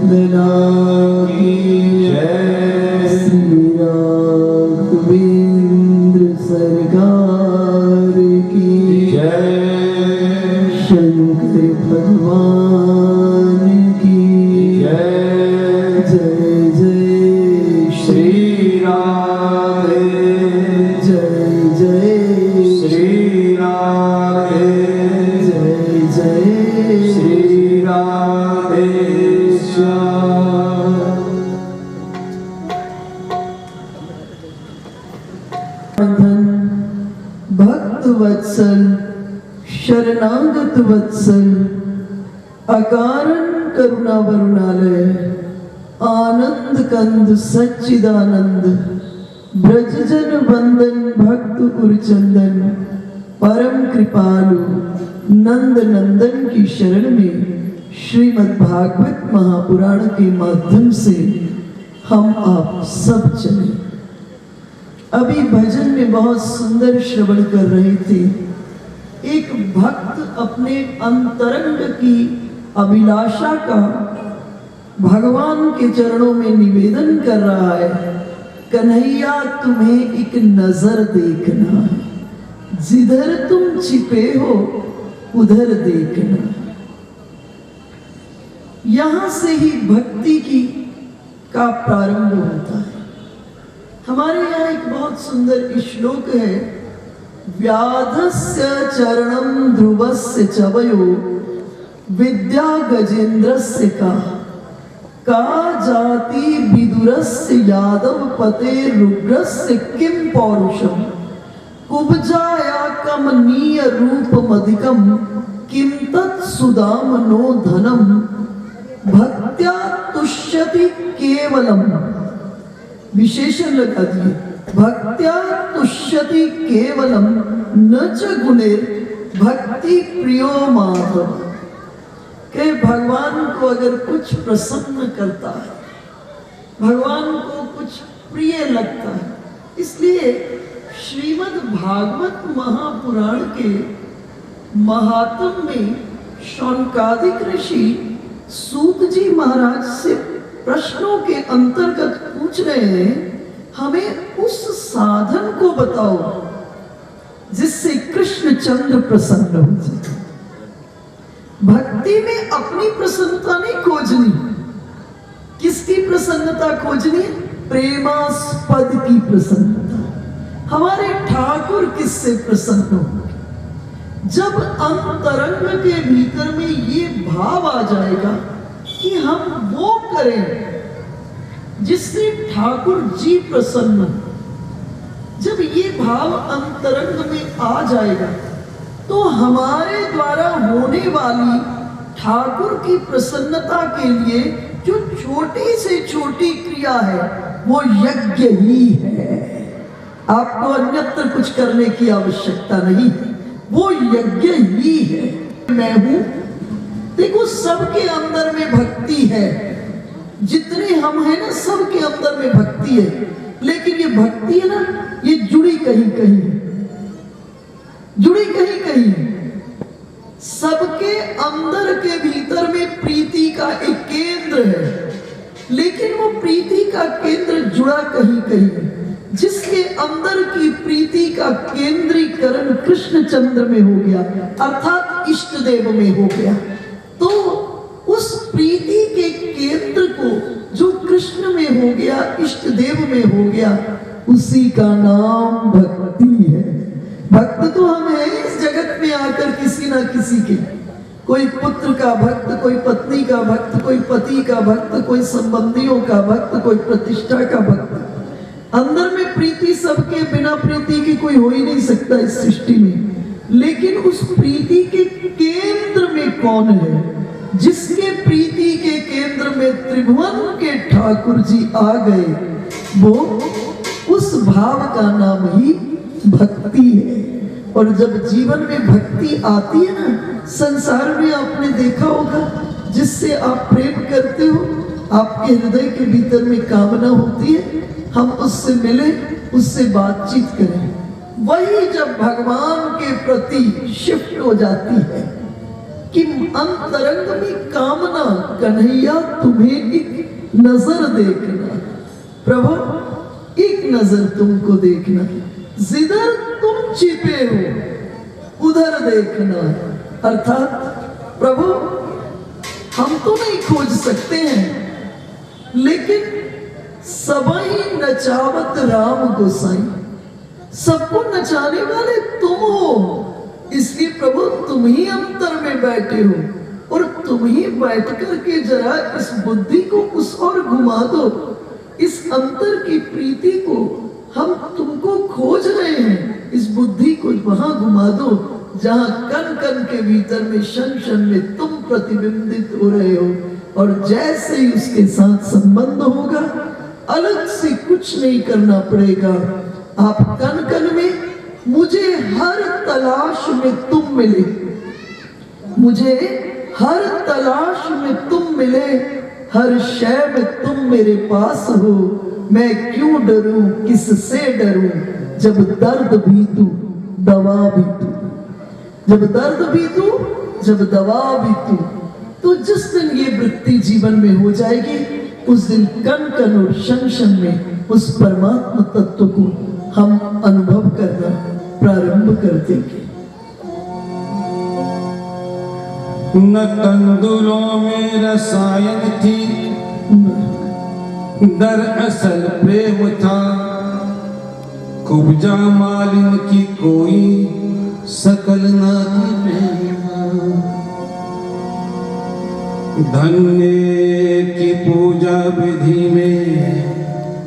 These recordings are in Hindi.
वंदना की जय। श्री राघवेंद्र सरकार की जय। शंकर भगवान की जय। जय जय श्री राधे। जय जय श्री राधे। जय जय श्री राधे श्याम। भक्त वत्सल शरणागत वत्सल अकारण करुणा वरुणालय आनंद कंद सच्चिदानंद ब्रजजन बंदन भक्त उरचंदन परम कृपालु नंद नंदन की शरण में श्रीमद् भागवत महापुराण के माध्यम से हम आप सब चले। अभी भजन में बहुत सुंदर श्रवण कर रहे थे। एक भक्त अपने अंतरंग की अभिलाषा का भगवान के चरणों में निवेदन कर रहा है। कन्हैया तुम्हें एक नजर देखना है, जिधर तुम छिपे हो उधर देखना। यहां से ही भक्ति का प्रारंभ होता है। हमारे यहाँ एक बहुत सुंदर श्लोक है, व्याधस्य चरणम ध्रुवस्य चवयो विद्या गजेंद्रस्य का जाति विदुरस्य यादव पते रुग्रस्य किम पौरुषम कुब्जाया कमनीय रूपमधिकम किम तत्सुदामनो धनम भक्त्या तुष्यति केवलम। विशेषण लगा दिए, भक्त्या तुष्यति केवलम न च गुणेर भक्ति प्रियो माधव। के भगवान को अगर कुछ प्रसन्न करता है, भगवान को कुछ प्रिय लगता है, इसलिए श्रीमद् भागवत महापुराण के महात्म में शौनकादिक ऋषि सूत जी महाराज से प्रश्नों के अंतर्गत पूछ रहे हैं, हमें उस साधन को बताओ जिससे कृष्ण चंद्र प्रसन्न हो जाए। भक्ति में अपनी प्रसन्नता नहीं खोजनी, किसकी प्रसन्नता खोजनी? प्रेमास्पद की प्रसन्नता। हमारे ठाकुर किससे प्रसन्न हो? जब अंतरंग के भीतर में ये भाव आ जाएगा कि हम वो करें जिससे ठाकुर जी प्रसन्न हो, जब ये भाव अंतरंग में आ जाएगा तो हमारे द्वारा होने वाली ठाकुर की प्रसन्नता के लिए जो छोटी से छोटी क्रिया है वो यज्ञ ही है। आपको अन्यत्र कुछ करने की आवश्यकता नहीं है, वो यज्ञ ही है। मैं हूं, देखो सबके अंदर में भक्ति है, जितने हम हैं ना सबके अंदर में भक्ति है, लेकिन ये भक्ति है ना, ये जुड़ी कहीं कहीं, जुड़ी कहीं कहीं। सबके अंदर के भीतर में प्रीति का एक केंद्र है, लेकिन वो प्रीति का केंद्र जुड़ा कहीं कहीं। जिसके अंदर की प्रीति का केंद्रीकरण कृष्ण चंद्र में हो गया, अर्थात इष्ट देव में हो गया, तो उस प्रीति के केंद्र को जो कृष्ण में हो गया, इष्ट देव में हो गया, उसी का नाम भक्ति है। भक्त तो हम हैं इस जगत में आकर किसी ना किसी के, कोई पुत्र का भक्त, कोई पत्नी का भक्त, कोई पति का भक्त, कोई संबंधियों का भक्त, कोई प्रतिष्ठा का भक्त। अंदर में प्रीति सबके, बिना प्रीति की कोई हो ही नहीं सकता इस सृष्टि में। लेकिन उस प्रीति के केंद्र में कौन है? जिसके प्रीति के केंद्र में त्रिभुवन के ठाकुर जी आ गए, वो उस भाव का नाम ही भक्ति है। और जब जीवन में भक्ति आती है ना, संसार में आपने देखा होगा, जिससे आप प्रेम करते हो, आपके हृदय के भीतर में कामना होती है हम उससे मिले, उससे बातचीत करें। वही जब भगवान के प्रति शिफ्ट हो जाती है कि अंतरंग में कामना कन्हैया तुम्हें एक नजर देखना, प्रभु एक नजर तुमको देखना, जिधर तुम छिपे हो उधर देखना। अर्थात प्रभु हम तो नहीं खोज सकते हैं, लेकिन सबई नचावत राम गोसाई, सबको नचाने वाले तुम हो, इसलिए प्रभु तुम ही अंतर में बैठे हो और तुम ही बैठ करके जरा इस बुद्धि को उस ओर घुमा दो, इस अंतर की प्रीति को हम तुमको खोज रहे हैं, इस बुद्धि को वहां घुमा दो जहां कण कण के भीतर में क्षण क्षण में तुम प्रतिबिंबित हो रहे हो। और जैसे ही उसके साथ संबंध होगा, अलग से कुछ नहीं करना पड़ेगा। आप कण कण में मुझे हर तलाश में तुम मिले, मुझे हर तलाश में तुम मिले, हर शय में तुम मेरे पास हो। मैं क्यों डरूं, किससे डरूं, जब दर्द भी तू दवा भी तू, जब दर्द भी तू, जब दवा भी तू। तो जिस दिन ये वृत्ति जीवन में हो जाएगी, उस दिन कण कण और क्षण क्षण में उस परमात्मा तत्व को हम अनुभव करना प्रारंभ कर देंगे। न तंदुरों में रसायन थी, दरअसल प्रेम था, कुब्जा मालिन की कोई सकल ना थी प्रेम। धन्य की पूजा विधि में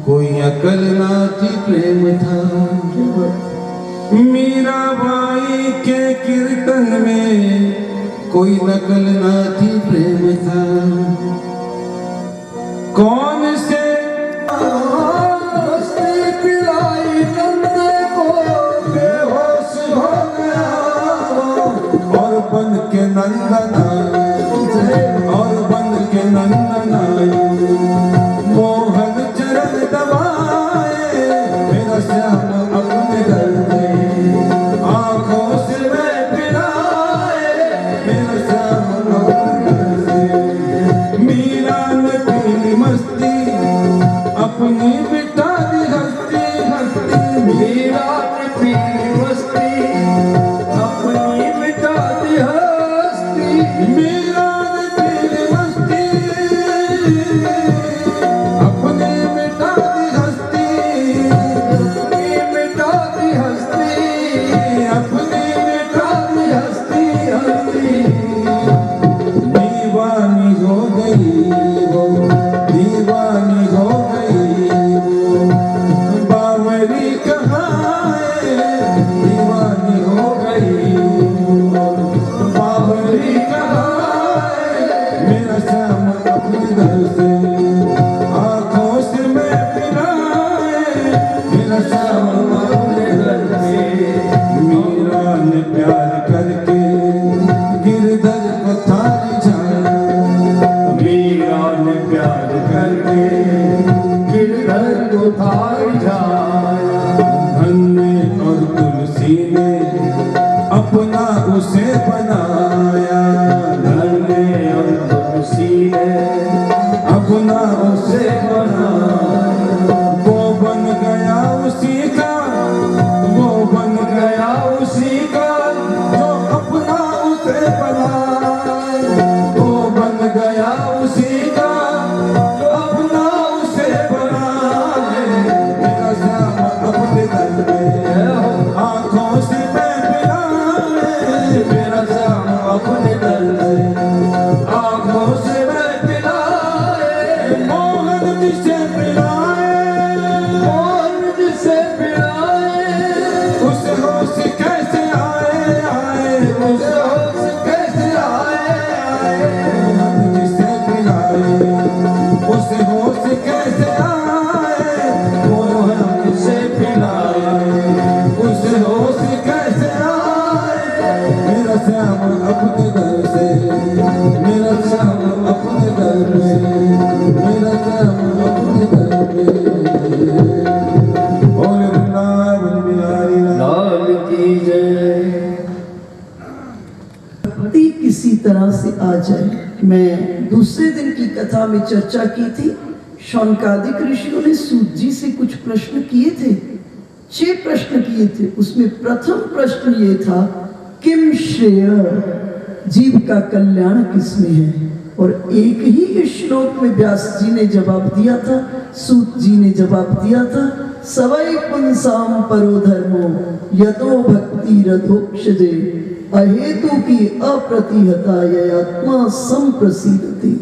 कोई अकल ना थी प्रेम था। मीराबाई के कीर्तन में कोई नकल ना थी प्रेम था। कौन से मस्ती पिलाई नंदे को बेहोश हो गया, और बन के नंदना, और बन के नंदना मोहन चरण दबाए, मेरा श्याम अपने दर्द आंखों से मैं पिलाए, मेरा श्याम अपने दर्द। मीरा ने पीली मस्ती अपनी मिटा दी हस्ती, हस्ती मीरा ने पीली मस्ती अपनी मिटा दी हस्ती। मीरा ने पीली मस्ती अपनी मिटा दी हस्ती, अपनी मिटा दी हस्ती, अपनी मिटा दी हस्ती, हस्ती। दीवानी हो गई वो, दीवानी हो गई वो, बावरी कहाँ है, दीवानी हो गई वो, बावरी कहाँ है, मेरा श्याम अपने घर से आंखों से मैं पिलाए, मेरा श्याम अपने घर से। मीरा ने प्यार करके गिरधर को थारी जाया, मीरा ने प्यार करके गिरधर को थारी जाया। धन्य और तुलसी ने अपना उसे बनाया, धन्य और तुलसी ने अपना उसे बनाया। वो बन गया उसी का, वो बन गया उसी का, जो अपना उसे बनाए। वो बन गया उसी का, जो अपना उसे बनाए। मेरा श्याम अपने दर में आंखों से मैं पिलाए, मेरा श्याम अपने दर से आंखों से मैं पिलाए। मोहन कथा में चर्चा की थी, शौनकादिक ऋषियों ने सूत जी से कुछ प्रश्न किए थे, 6 प्रश्न किए थे। उसमें प्रथम प्रश्न ये था, किम श्रेय, जीव का कल्याण किसमें है। और एक ही श्लोक में व्यास जी ने जवाब दिया था, सूत जी ने जवाब दिया था, सवै पुंसाम परो धर्मो यतो भक्ति रथोक्षजे अहेतु की अप्रतिहता आत्मा संप्रसीदति।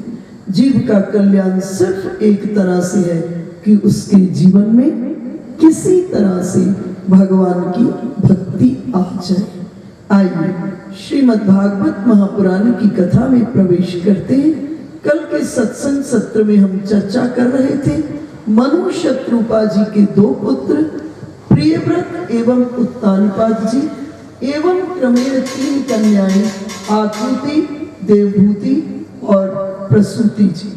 जीव का कल्याण सिर्फ एक तरह से है कि उसके जीवन में किसी तरह से भगवान की भक्ति आ जाए। आइए श्रीमद् भागवत महापुराण की कथा में प्रवेश करते हैं। कल के सत्संग सत्र में हम चर्चा कर रहे थे मनु शत्रुपा जी के 2 पुत्र प्रियव्रत एवं उत्तानपाद जी एवं क्रमेण 3 कन्याएं आकृति, देवभूति और प्रसूति जी।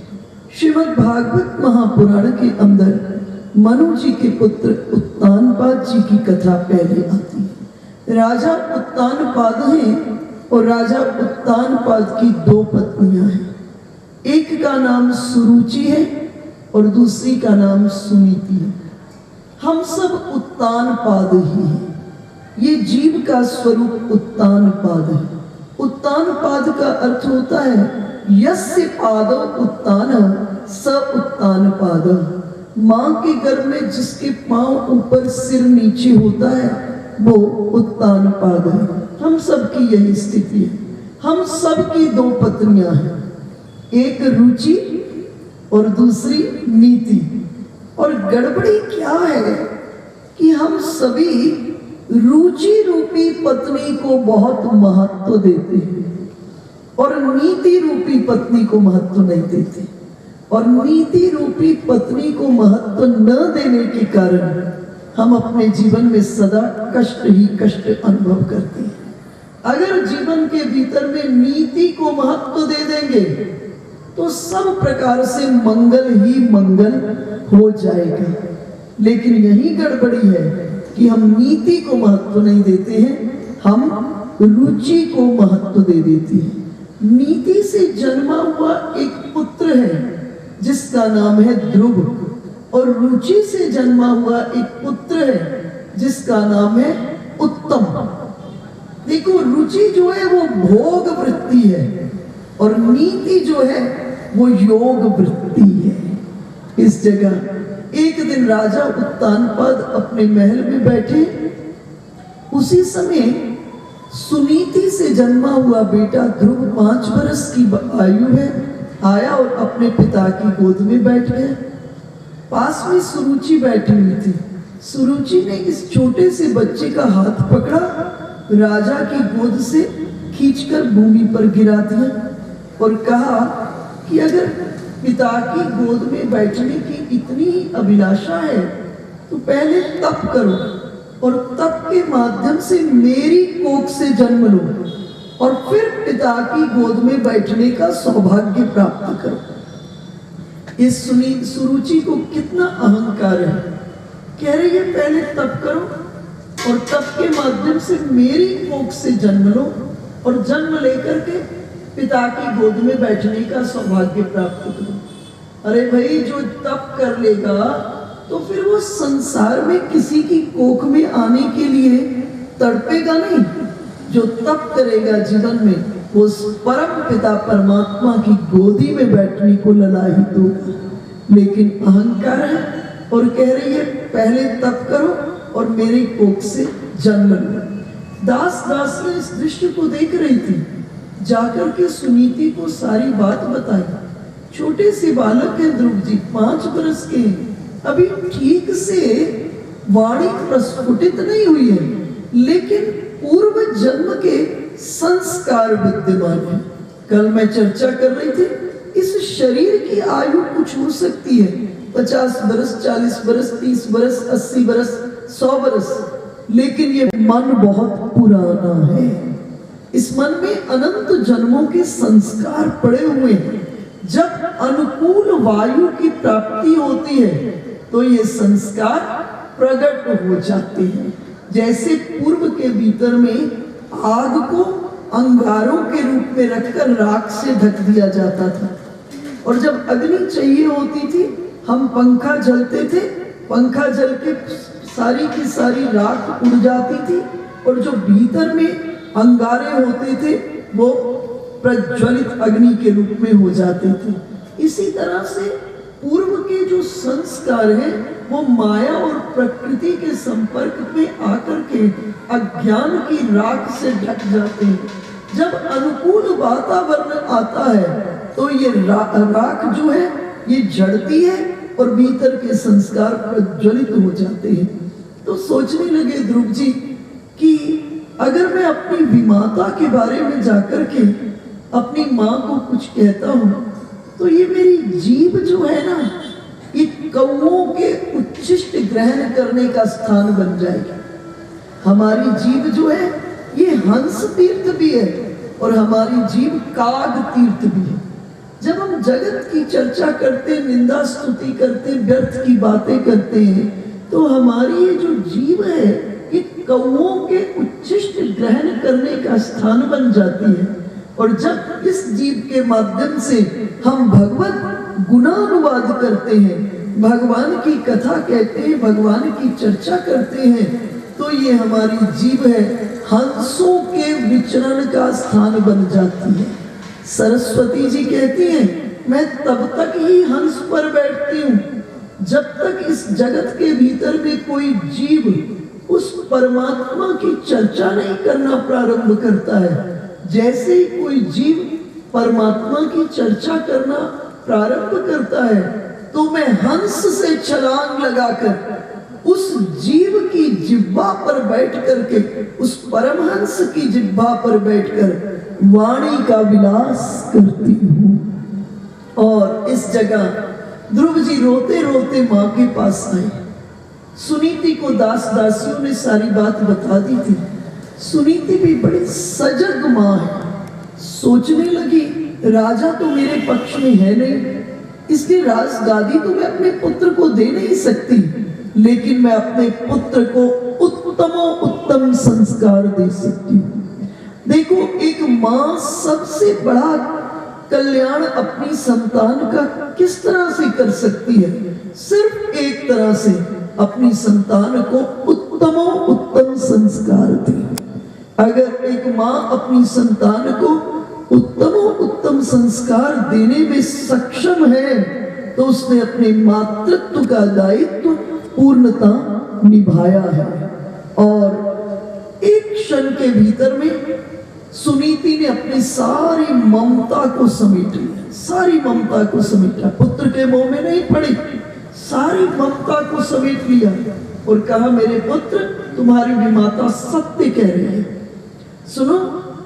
श्रीमद् भागवत महापुराण के अंदर मनु जी के पुत्र उत्तानपाद जी की कथा पहले आती है। राजा उत्तानपाद हैं और राजा उत्तानपाद की 2 पत्नियां हैं। एक का नाम सुरुचि है और दूसरी का नाम सुनीति है। हम सब उत्तानपाद ही हैं। ये जीव का स्वरूप उत्तानपाद है। उत्तानपाद का अर्थ होता है यस्य पादो उत्तान स उत्तानपाद। मां के गर्भ में जिसके पांव ऊपर सिर नीचे होता है वो उत्तानपाद है। हम सब की यही स्थिति है। हम सब की 2 पत्नियां हैं, एक रुचि और दूसरी नीति। और गड़बड़ी क्या है कि हम सभी रुचि रूपी पत्नी को बहुत महत्व देते हैं और नीति रूपी पत्नी को महत्व नहीं देते। और नीति रूपी पत्नी को महत्व न देने के कारण हम अपने जीवन में सदा कष्ट ही कष्ट अनुभव करते हैं। अगर जीवन के भीतर में नीति को महत्व दे देंगे तो सब प्रकार से मंगल ही मंगल हो जाएगा। लेकिन यही गड़बड़ी है कि हम नीति को महत्व नहीं देते हैं, हम रुचि को महत्व दे देते हैं। नीति से जन्मा हुआ एक पुत्र है जिसका नाम है ध्रुव और रुचि से जन्मा हुआ एक पुत्र है जिसका नाम है उत्तम। देखो, रुचि जो है वो भोग वृत्ति है और नीति जो है वो योग वृत्ति है। इस जगह एक दिन राजा उत्तानपाद अपने महल में बैठे, उसी समय सुनीति से जन्मा हुआ बेटा ध्रुव 5 वर्ष की आयु है आया और अपने पिता की गोद में बैठ गया। पास में सुरुचि बैठी हुई थी। सुरुचि ने इस छोटे से बच्चे का हाथ पकड़ा, राजा की गोद से खींचकर भूमि पर गिरा दिया और कहा कि अगर पिता की गोद में बैठने की इतनी ही अभिलाषा है तो पहले तप करो और तप के माध्यम से मेरी कोख से जन्म लो और फिर पिता की गोद में बैठने का सौभाग्य प्राप्त करो। इस सुरुचि को कितना अहंकार है। कह रही है पहले तप करो और तप के माध्यम से मेरी कोख से जन्म लो और जन्म लेकर के पिता की गोद में बैठने का सौभाग्य प्राप्त करो। अरे भाई, जो तप कर लेगा तो फिर वो संसार में किसी की कोख में आने के लिए तड़पेगा नहीं। जो तप करेगा जीवन में वो परम पिता परमात्मा की गोदी में बैठने को ललायित होगा। लेकिन अहंकार है और कह रही है पहले तप करो और मेरी कोख से जन्म लो। दास दासियां इस दृश्य को देख रही थी, जाकर के सुनीति को सारी बात बताई। छोटे से बालक है ध्रुव जी, 5 वर्ष के हैं, अभी ठीक से वाणी प्रस्फुटित नहीं हुई है, लेकिन पूर्व जन्म के संस्कार विद्यमान है। कल मैं चर्चा कर रही थी, इस शरीर की आयु कुछ हो सकती है 50 वर्ष, 40 वर्ष, 30 वर्ष, 80 वर्ष, 100 वर्ष, लेकिन ये मन बहुत पुराना है। इस मन में अनंत जन्मों के संस्कार पड़े हुए हैं। जब अनुकूल वायु की प्राप्ति होती है तो ये संस्कार प्रकट हो जाते हैं। जैसे पूर्व के भीतर में आग को अंगारों के रूप में रखकर राख से ढक दिया जाता था, और जब अग्नि चाहिए होती थी हम पंखा जलते थे, पंखा जल के सारी की सारी राख उड़ जाती थी और जो भीतर में अंगारे होते थे वो प्रज्वलित अग्नि के रूप में हो जाते थे। इसी तरह से पूर्व के जो संस्कार हैं वो माया और प्रकृति के संपर्क में आकर के अज्ञान की राख से ढक जाते हैं। जब अनुकूल वातावरण आता है तो ये राख जो है ये जड़ती है और भीतर के संस्कार प्रज्वलित हो जाते हैं। तो सोचने लगे ध्रुव जी कि अगर मैं अपनी विमाता के बारे में जाकर के अपनी माँ को कुछ कहता हूँ तो ये मेरी जीभ जो है ना ये कौओं के उच्छिष्ट ग्रहण करने का स्थान बन जाएगी। हमारी जीभ जो है ये हंस तीर्थ भी है और हमारी जीभ काग तीर्थ भी है। जब हम जगत की चर्चा करते, निंदा स्तुति करते, व्यर्थ की बातें करते हैं तो हमारी ये जो जीभ है ये कौओं के उच्छिष्ट ग्रहण करने का स्थान बन जाती है। और जब इस जीव के माध्यम से हम भगवत गुणानुवाद करते हैं, भगवान की कथा कहते हैं, भगवान की चर्चा करते हैं तो ये हमारी जीव है हंसों के विचरण का स्थान बन जाती है। सरस्वती जी कहती हैं मैं तब तक ही हंस पर बैठती हूँ जब तक इस जगत के भीतर में कोई जीव उस परमात्मा की चर्चा नहीं करना प्रारंभ करता है। जैसे ही कोई जीव परमात्मा की चर्चा करना प्रारंभ करता है तो मैं हंस से छलांग लगाकर उस जीव की जिह्वा पर बैठ करके, उस परमहंस की जिह्वा पर बैठकर वाणी का विलास करती हूँ। और इस जगह ध्रुव जी रोते रोते माँ के पास आए। सुनीति को दास दासियों ने सारी बात बता दी थी। सुनीति भी बड़ी सजग माँ है। सोचने लगी राजा तो मेरे पक्ष में है नहीं, इसलिए राजगादी तो मैं अपने पुत्र को दे नहीं सकती, लेकिन मैं अपने पुत्र को उत्तम संस्कार दे सकती हूँ। देखो एक माँ सबसे बड़ा कल्याण अपनी संतान का किस तरह से कर सकती है? सिर्फ एक तरह से, अपनी संतान को उत्तम संस्कार दे। अगर एक माँ अपनी संतान को उत्तम संस्कार देने में सक्षम है तो उसने अपने मातृत्व का दायित्व पूर्णता निभाया है। और एक क्षण के भीतर में सुनीति ने अपनी सारी ममता को समेट लिया, सारी ममता को समेटा, पुत्र के मुंह में नहीं पड़ी, सारी ममता को समेट लिया और कहा मेरे पुत्र तुम्हारी विमाता सत्य कह रही है। सुनो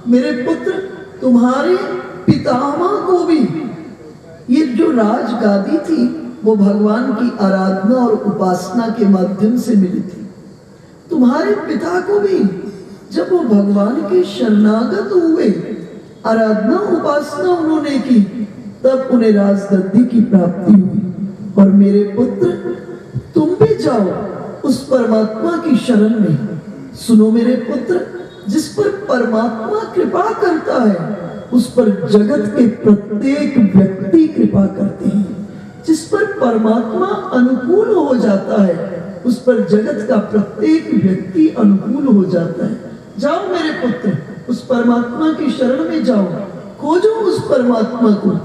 मेरे पुत्र, तुम्हारे पितामह को भी ये जो राजगादी थी वो भगवान की आराधना और उपासना के माध्यम से मिली थी। तुम्हारे पिता को भी जब वो भगवान के शरणागत हुए, आराधना उपासना उन्होंने की, तब उन्हें राजगद्दी की प्राप्ति हुई। और मेरे पुत्र तुम भी जाओ उस परमात्मा की शरण में। सुनो मेरे पुत्र, जिस पर परमात्मा कृपा करता है उस पर जगत के प्रत्येक व्यक्ति कृपा करते हैं। जिस पर परमात्मा अनुकूल हो जाता है उस पर जगत का प्रत्येक व्यक्ति अनुकूल हो जाता है। जाओ मेरे पुत्र, उस परमात्मा की शरण में जाओ, खोजो उस परमात्मा को।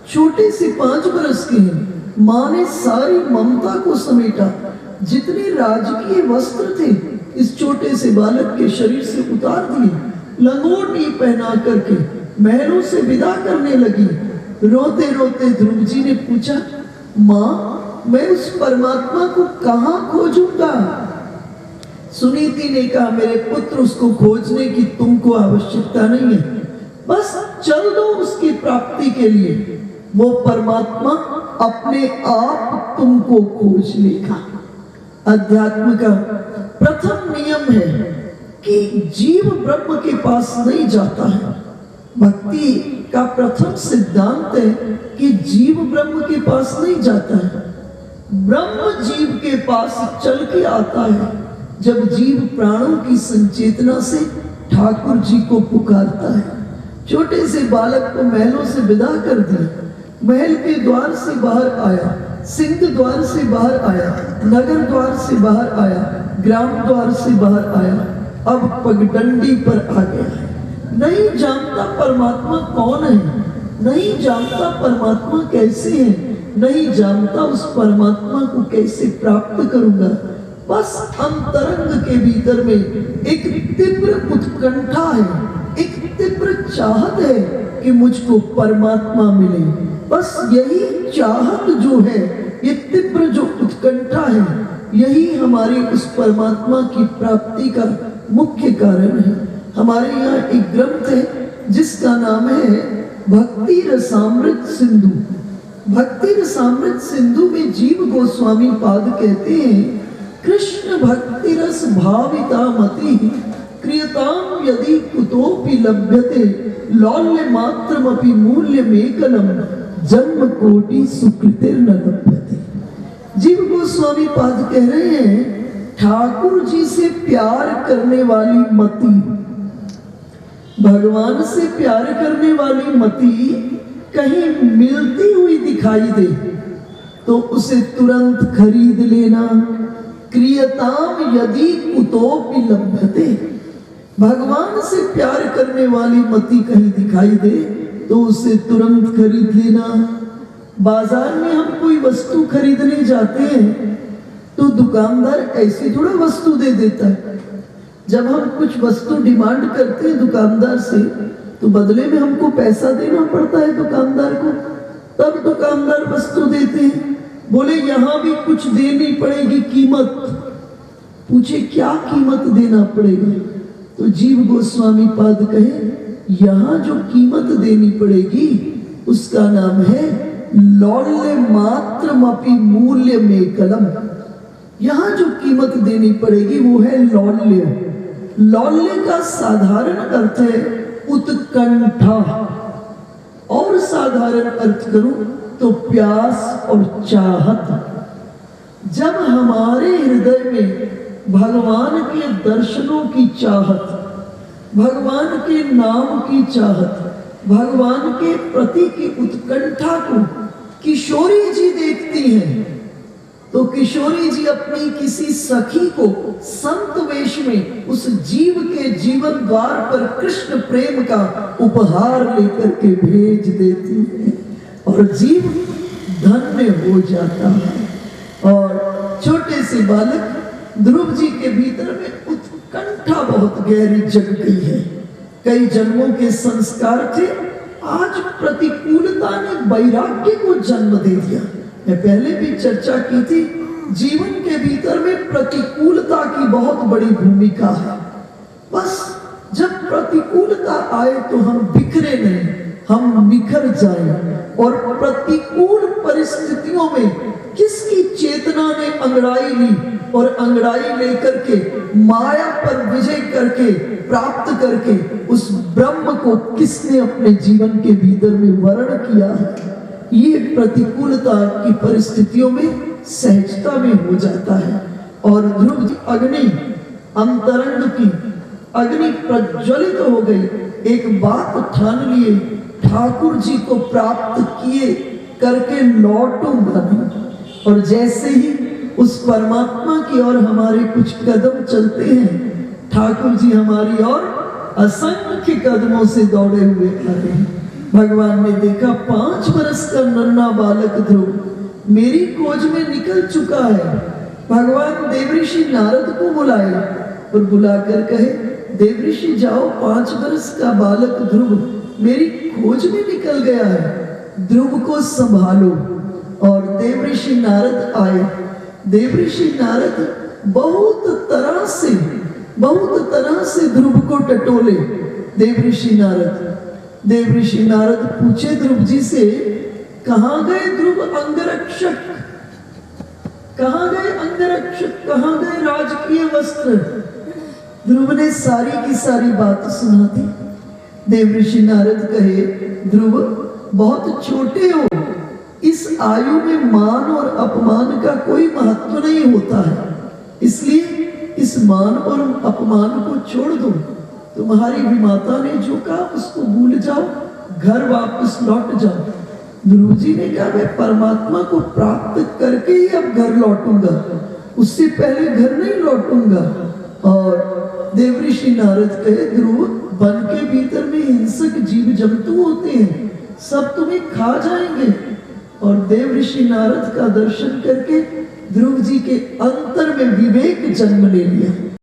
छोटे से 5 बरस के हैं, माँ ने सारी ममता को समेटा, जितने राजकीय वस्त्र थे इस छोटे से बालक के शरीर से उतार दिए, लंगोटी पहना करके महलों से विदा करने लगी। रोते रोते ध्रुव जी ने पूछा माँ मैं उस परमात्मा को कहाँ खोजूंगा? सुनीति ने कहा मेरे पुत्र उसको खोजने की तुमको आवश्यकता नहीं है, बस चल दो उसकी प्राप्ति के लिए, वो परमात्मा अपने आप तुमको खोज लेगा। अध्यात्म का प्रथम नियम है कि जीव ब्रह्म के पास नहीं जाता है। भक्ति का प्रथम सिद्धांत है कि जीव ब्रह्म के पास नहीं जाता है, ब्रह्म जीव के पास चल के आता है। जब जीव प्राणों की संचेतना से ठाकुर जी को पुकारता है। छोटे से बालक को महलों से विदा कर दिया, महल के द्वार से बाहर आया, सिंह द्वार से बाहर आया, नगर द्वार से बाहर आया, ग्राम द्वार से बाहर आया, अब पगडंडी पर आ गया है। नहीं जानता परमात्मा कौन है, नहीं जानता परमात्मा कैसे है, नहीं जानता उस परमात्मा को कैसे प्राप्त करूंगा। बस अंतरंग के भीतर में एक तीव्र उत्कंठा है, एक तीव्र चाहत है कि मुझको परमात्मा मिले। बस यही चाहत जो है, ये तीव्र जो उत्कंठा है, यही हमारी उस परमात्मा की प्राप्ति का मुख्य कारण है। हमारे यहाँ एक ग्रंथ है जिसका नाम है भक्ति रसामृत सिंधु। भक्ति रसामृत सिंधु में जीव गोस्वामी पाद कहते हैं, कृष्ण भक्ति रस भाविता मति क्रियताम यदि कुतोपि लभ्यते लौल्य मात्रमपि मूल्य मेकलम जन्म कोटि सुकृतिर न लभ्यते। जीव गोस्वामी पाद कह रहे हैं, ठाकुर जी से प्यार करने वाली मति, भगवान से प्यार करने वाली मति कहीं मिलती हुई दिखाई दे तो उसे तुरंत खरीद लेना। क्रियताम यदि कुतोपि लभ्यते, भगवान से प्यार करने वाली मति कहीं दिखाई दे तो उसे तुरंत खरीद लेना। बाजार में हम कोई वस्तु खरीदने जाते हैं तो दुकानदार ऐसे थोड़ा वस्तु दे देता है। जब हम कुछ वस्तु डिमांड करते हैं दुकानदार से तो बदले में हमको पैसा देना पड़ता है दुकानदार को, तब दुकानदार वस्तु देते हैं। बोले यहाँ भी कुछ देनी पड़ेगी कीमत। पूछे क्या कीमत देना पड़ेगा? तो जीव गोस्वामी पाद कहे, यहाँ जो कीमत देनी पड़ेगी उसका नाम है लौल्य मात्रमपि मूल्य में कलम। यहाँ जो कीमत देनी पड़ेगी वो है लौल्य। लौल्य का साधारण अर्थ है उत्कंठा, और साधारण अर्थ करूं तो प्यास और चाहत। जब हमारे हृदय में भगवान के दर्शनों की चाहत, भगवान के नाम की चाहत, भगवान के प्रति की उत्कंठा को किशोरी जी देखती हैं तो किशोरी जी अपनी किसी सखी को संत वेश में उस जीव के जीवन द्वार पर कृष्ण प्रेम का उपहार लेकर के भेज देती है और जीव धन्य हो जाता है। और छोटे से बालक ध्रुव जी के भीतर में उत्कंठा बहुत गहरी जग गई है। कई जन्मों के संस्कार थे, आज प्रतिकूलता ने वैराग्य को जन्म दे दिया। मैं पहले भी चर्चा की थी, जीवन के भीतर में प्रतिकूलता की बहुत बड़ी भूमिका है। बस जब प्रतिकूलता आए तो हम बिखरे नहीं, हम निखर जाएं। और प्रतिकूल परिस्थितियों में किसकी चेतना ने अंगड़ाई ली और अंगड़ाई लेकर के माया पर विजय करके प्राप्त करके उस ब्रह्म को किसने अपने जीवन के भीतर में वर्ण किया है। ये प्रतिकूलता की परिस्थितियों में सहजता में हो जाता है। और ध्रुव जी अग्नि, अंतरंग की अग्नि प्रज्वलित हो गई। एक बात ठान लिए, ठाकुर जी को प्राप्त किए करके लौटूंगा नहीं। और जैसे ही उस परमात्मा की ओर हमारे कुछ कदम चलते हैं, ठाकुर जी हमारी ओर असंख्य कदमों से दौड़े हुए आ रहे हैं। भगवान ने देखा 5 बरस का नन्हा बालक ध्रुव मेरी खोज में निकल चुका है। भगवान देवऋषि नारद को बुलाए और बुलाकर कहे, देवऋषि जाओ, 5 बरस का बालक ध्रुव मेरी खोज में निकल गया है, ध्रुव को संभालो। और देवऋषि नारद आए। देवऋषि नारद बहुत तरह से ध्रुव को टटोले। देवऋषि नारद पूछे ध्रुव जी से, कहां गए ध्रुव अंगरक्षक, कहां गए अंगरक्षक, कहां गए राजकीय वस्त्र? ध्रुव ने सारी की सारी बात सुना दी। देवऋषि नारद कहे, ध्रुव बहुत छोटे हो, इस आयु में मान और अपमान का कोई महत्व नहीं होता है, इसलिए इस मान और अपमान को छोड़ दो। तुम्हारी विमाता ने जो कहा उसको भूल जाओ, घर वापस लौट जाओ। ध्रुव जी ने कहा मैं परमात्मा को प्राप्त करके ही अब घर लौटूंगा, उससे पहले घर नहीं लौटूंगा। और देवऋषि नारद कहे ध्रुव, वन के भीतर में हिंसक जीव जंतु होते हैं, सब तुम्हें खा जाएंगे। और देवऋषि नारद का दर्शन करके ध्रुव जी के अंतर में विवेक जन्म ले लिया।